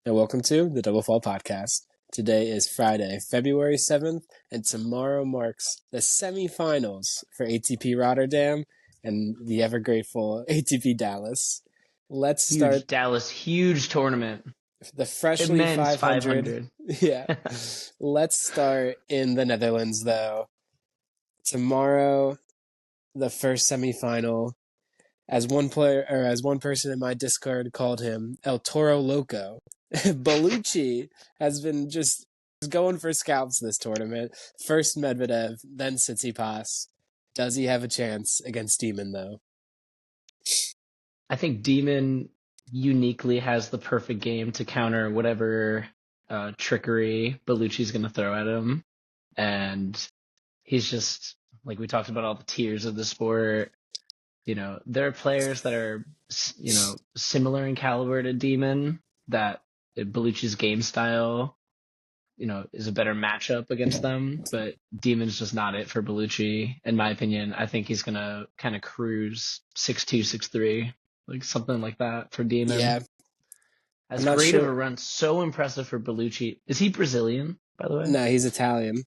and welcome to the Double Fall Podcast. Today is Friday, February 7th, and tomorrow marks the semifinals for ATP Rotterdam and the ever grateful ATP Dallas. Let's start Huge tournament. the freshly Immense 500. Yeah. Let's start in the Netherlands, though. Tomorrow, the first semifinal. As one person in my Discord called him, El Toro Loco. Belluci has been just going for scalps this tournament. First Medvedev, then Tsitsipas. Does he have a chance against Demon, though? I think Demon uniquely has the perfect game to counter whatever trickery Bellucci's going to throw at him. And he's just, like we talked about all the tiers of the sport. You know, there are players that are, similar in caliber to Demon, that Bellucci's game style, is a better matchup against them, but Demon's just not it for Bellucci, in my opinion. I think he's going to kind of cruise 6-2, 6-3, like something like that for Demon. Yeah. As great of a run, so impressive for Bellucci. Is he Brazilian, by the way? No, he's Italian.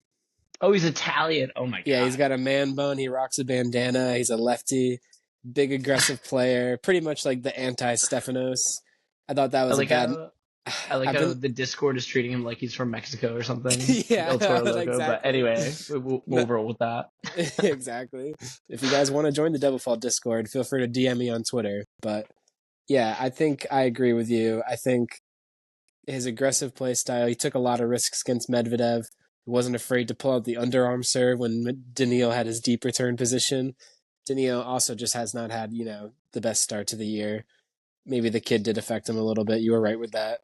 Oh, he's Italian. Oh, my God. Yeah, he's got a man bun. He rocks a bandana. He's a lefty. Big, aggressive player. Pretty much like the anti-Stefanos. I thought that was I like how the Discord is treating him like he's from Mexico or something. Yeah, El Toro Loco. exactly. But anyway, we'll roll with that. Exactly. If you guys want to join the Double Fall Discord, feel free to DM me on Twitter. But yeah, I think I agree with you. I think his aggressive play style, he took a lot of risks against Medvedev. He wasn't afraid to pull out the underarm serve when Daniil had his deep return position. Daniil also just has not had, the best start to the year. Maybe the kid did affect him a little bit. You were right with that.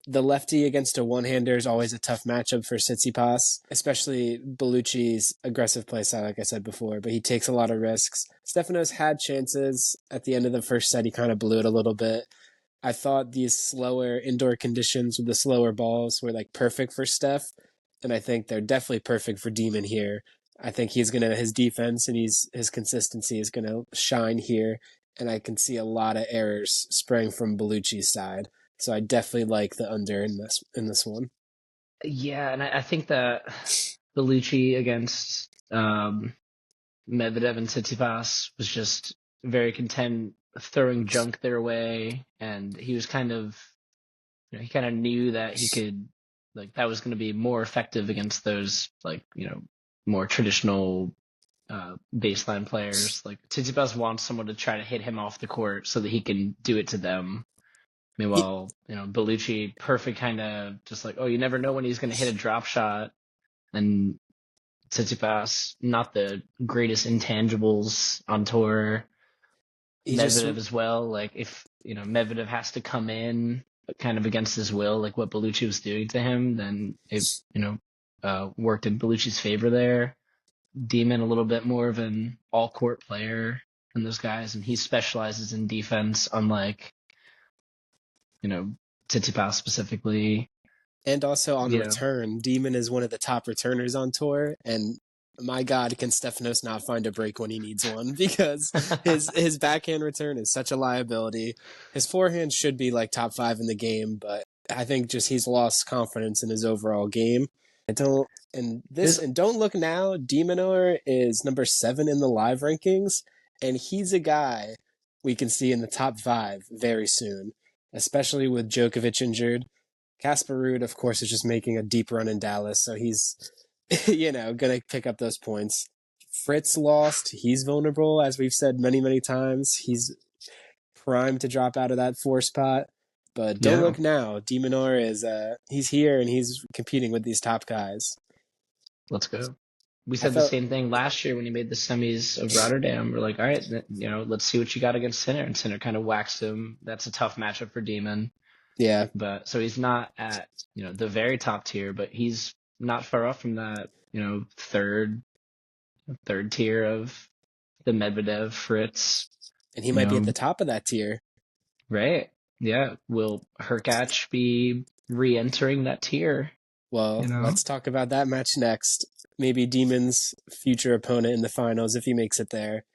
The lefty against a one-hander is always a tough matchup for Tsitsipas, especially Bellucci's aggressive play style, like I said before, but he takes a lot of risks. Stefanos had chances. At the end of the first set, he kind of blew it a little bit. I thought these slower indoor conditions with the slower balls were perfect for Steph, and I think they're definitely perfect for Demon here. I think his defense and his consistency is going to shine here, and I can see a lot of errors spraying from Bellucci's side. So I definitely like the under in this one. Yeah, and I think that Bellucci against Medvedev and Tsitsipas was just very content throwing junk their way, and he was kind of, he kind of knew that he could, that was going to be more effective against those, more traditional baseline players. Like Tsitsipas wants someone to try to hit him off the court so that he can do it to them. Meanwhile, Bellucci, perfect kind of just you never know when he's going to hit a drop shot. And Tsitsipas, not the greatest intangibles on tour. Medvedev as well. If, Medvedev has to come in kind of against his will, like what Bellucci was doing to him, then it, worked in Bellucci's favor there. Demon, a little bit more of an all-court player than those guys, and he specializes in defense, unlike Tsitsipas specifically. And also on return, Demon is one of the top returners on tour, and my God, can Stefanos not find a break when he needs one, because his backhand return is such a liability. His forehand should be top 5 in the game, but I think just he's lost confidence in his overall game. Don't look now, Minaur is number 7 in the live rankings, and he's a guy we can see in the top 5 very soon, especially with Djokovic injured. Casper Ruud, of course, is just making a deep run in Dallas, so he's, going to pick up those points. Fritz lost. He's vulnerable, as we've said many, many times. He's primed to drop out of that 4 spot. But don't look now. De Minaur is he's here and he's competing with these top guys. Let's go. We said the same thing last year when he made the semis of Rotterdam. We're like, all right, let's see what you got against Sinner. And Sinner kind of waxed him. That's a tough matchup for Demon. Yeah. But so he's not at, the very top tier, but he's not far off from that, third tier of the Medvedev, Fritz. And he might be at the top of that tier. Right. Yeah. Will Hurkacz be re-entering that tier? Well, let's talk about that match next. Maybe Demon's future opponent in the finals, if he makes it there.